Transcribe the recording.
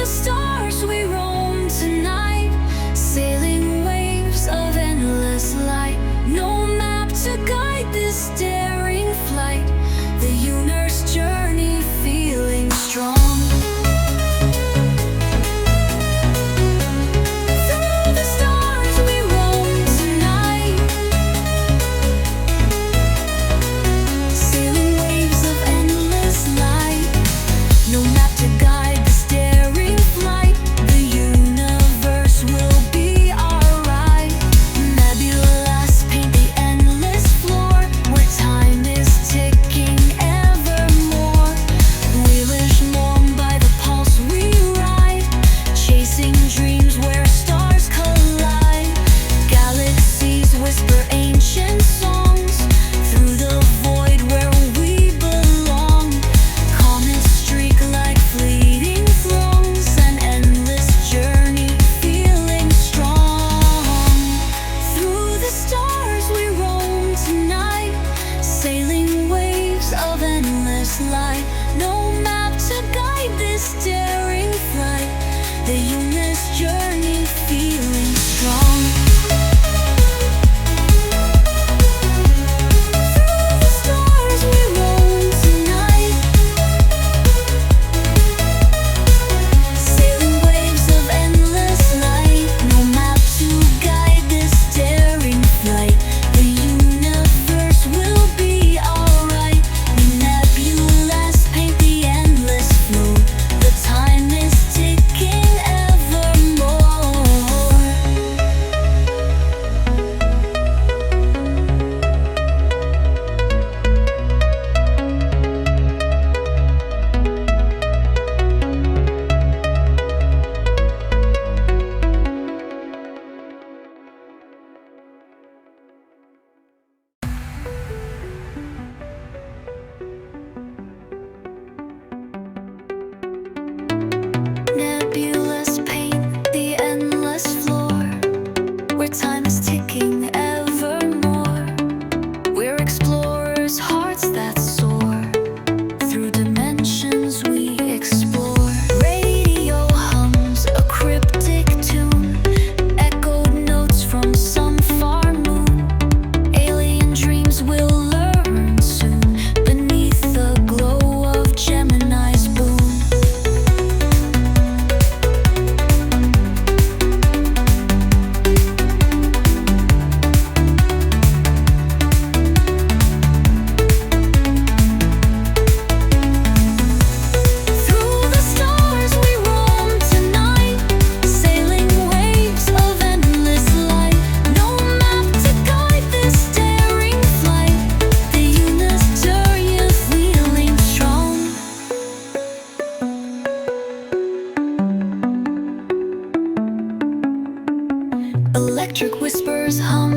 the stars we roam tonight, sailing waves of endless light. No map to guide this daring flight, the universe journey feeling strong. Through the stars we roam tonight, sailing waves of endless light. No map to guide this daring flight, the universe will be our ride. Nebulas paint the endless floor, where time is ticking evermore. We wish warmed by the pulse we ride, chasing dreams where stars collide. Galaxies whisper ancient songs through the void where we belong. Comets streak like fleeting throngs, an endless journey feeling strong. Through the stars we roam tonight, sailing waves of endless light. No map to guide this daring flight, the universe journey feeling strong. Through the stars we roam tonight, sailing waves of endless light. No map to guide this daring flight, the universe will be alright. Nebulas paint the endless flow, the time is ticking evermore. Nebulas paint the endless floor, where time is ticking evermore. We're explorers, hearts that soar, through dimensions we explore. Radio hums a cryptic tune, echoed notes from some far moon. Alien dreams will learn soon, beneath the glow of Gemini's boon. Through the stars we roam tonight, sailing waves of endless light. No map to guide this daring flight, the universe journey feeling strong. Electric whispers hum